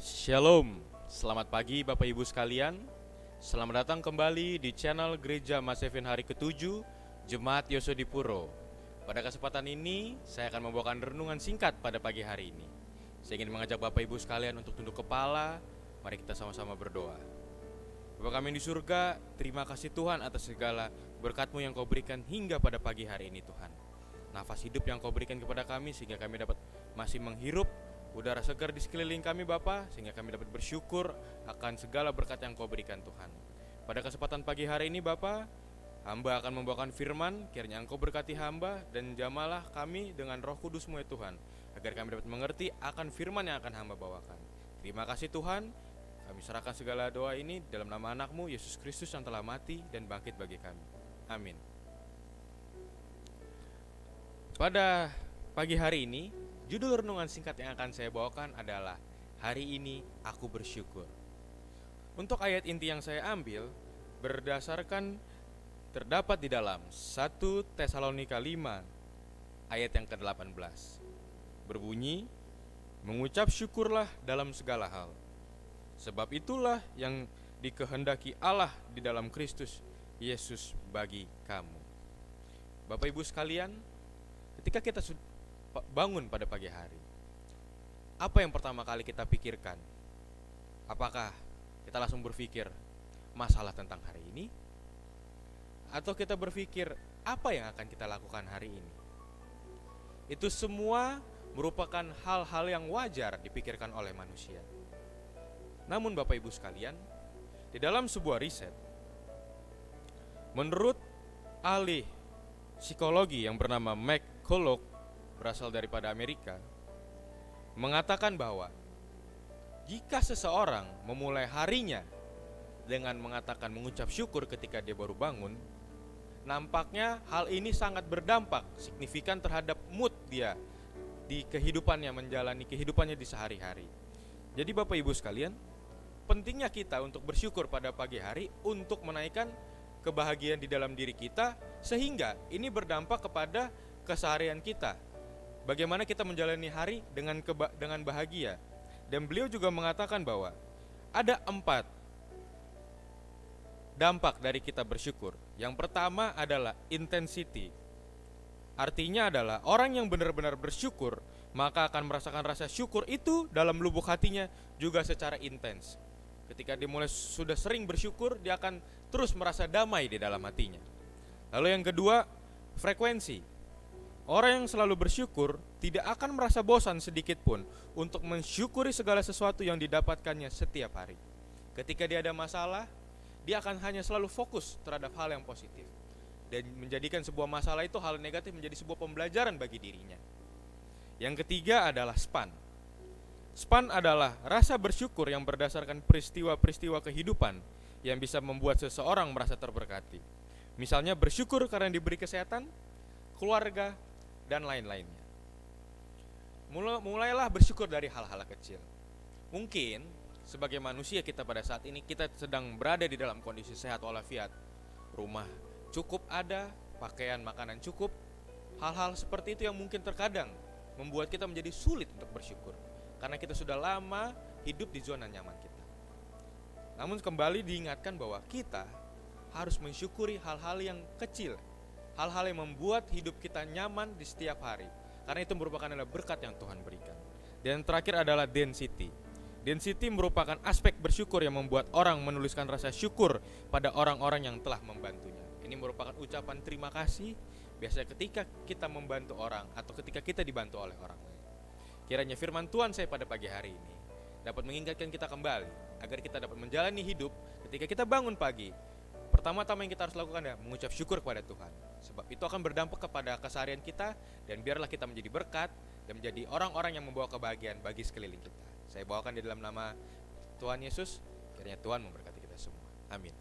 Shalom, selamat pagi Bapak Ibu sekalian. Selamat datang kembali di channel Gereja Mas Evin hari ke-7 Jemaat Yosodipuro. Pada kesempatan ini, saya akan membawakan renungan singkat pada pagi hari ini. Saya ingin mengajak Bapak Ibu sekalian untuk tunduk kepala. Mari kita sama-sama berdoa. Bapa kami di surga, terima kasih Tuhan atas segala berkat-Mu yang Kau berikan hingga pada pagi hari ini Tuhan. Nafas hidup yang Kau berikan kepada kami sehingga kami dapat masih menghirup udara segar di sekeliling kami Bapa, sehingga kami dapat bersyukur akan segala berkat yang Kau berikan Tuhan. Pada kesempatan pagi hari ini Bapa, hamba akan membawakan firman, kiranya Engkau berkati hamba dan jamalah kami dengan Roh Kudus-Mu ya Tuhan, agar kami dapat mengerti akan firman yang akan hamba bawakan. Terima kasih Tuhan, kami serahkan segala doa ini dalam nama anak-Mu Yesus Kristus yang telah mati dan bangkit bagi kami. Amin. Pada pagi hari ini, judul renungan singkat yang akan saya bawakan adalah Hari ini Aku Bersyukur. Untuk ayat inti yang saya ambil berdasarkan terdapat di dalam 1 Tesalonika 5 ayat yang ke-18. Berbunyi, mengucap syukurlah dalam segala hal. Sebab itulah yang dikehendaki Allah di dalam Kristus Yesus bagi kamu. Bapak Ibu sekalian, ketika kita bangun pada pagi hari, apa yang pertama kali kita pikirkan? Apakah kita langsung berpikir masalah tentang hari ini? Atau kita berpikir apa yang akan kita lakukan hari ini? Itu semua merupakan hal-hal yang wajar dipikirkan oleh manusia. Namun Bapak Ibu sekalian, di dalam sebuah riset, menurut ahli psikologi yang bernama McCulloch, berasal daripada Amerika, mengatakan bahwa jika seseorang memulai harinya dengan mengatakan mengucap syukur ketika dia baru bangun, nampaknya hal ini sangat berdampak signifikan terhadap mood dia di kehidupannya, menjalani kehidupannya di sehari-hari. Jadi Bapak Ibu sekalian, pentingnya kita untuk bersyukur pada pagi hari untuk menaikkan kebahagiaan di dalam diri kita, sehingga ini berdampak kepada keseharian kita. Bagaimana kita menjalani hari dengan bahagia. Dan beliau juga mengatakan bahwa ada 4 dampak dari kita bersyukur. Yang pertama adalah intensity. Artinya adalah orang yang benar-benar bersyukur, maka akan merasakan rasa syukur itu dalam lubuk hatinya juga secara intens. Ketika dia mulai sudah sering bersyukur, dia akan terus merasa damai di dalam hatinya. Lalu yang kedua, frekuensi. Orang yang selalu bersyukur tidak akan merasa bosan sedikit pun untuk mensyukuri segala sesuatu yang didapatkannya setiap hari. Ketika dia ada masalah, dia akan hanya selalu fokus terhadap hal yang positif dan menjadikan sebuah masalah itu, hal negatif, menjadi sebuah pembelajaran bagi dirinya. Yang ketiga adalah span. Span adalah rasa bersyukur yang berdasarkan peristiwa-peristiwa kehidupan yang bisa membuat seseorang merasa terberkati. Misalnya bersyukur karena diberi kesehatan, keluarga, dan lain-lainnya. Mulailah bersyukur dari hal-hal kecil. Mungkin sebagai manusia kita pada saat ini, kita sedang berada di dalam kondisi sehat walafiat. Rumah cukup ada, pakaian, makanan cukup. Hal-hal seperti itu yang mungkin terkadang membuat kita menjadi sulit untuk bersyukur, karena kita sudah lama hidup di zona nyaman kita. Namun kembali diingatkan bahwa kita harus mensyukuri hal-hal yang kecil, hal-hal yang membuat hidup kita nyaman di setiap hari, karena itu merupakan adalah berkat yang Tuhan berikan. Dan terakhir adalah density. Density merupakan aspek bersyukur yang membuat orang menuliskan rasa syukur pada orang-orang yang telah membantunya. Ini merupakan ucapan terima kasih biasanya ketika kita membantu orang atau ketika kita dibantu oleh orang lain. Kiranya firman Tuhan saya pada pagi hari ini dapat mengingatkan kita kembali agar kita dapat menjalani hidup ketika kita bangun pagi. Pertama-tama yang kita harus lakukan adalah mengucap syukur kepada Tuhan, sebab itu akan berdampak kepada keseharian kita, dan biarlah kita menjadi berkat dan menjadi orang-orang yang membawa kebahagiaan bagi sekeliling kita. Saya bawakan di dalam nama Tuhan Yesus, kiranya Tuhan memberkati kita semua. Amin.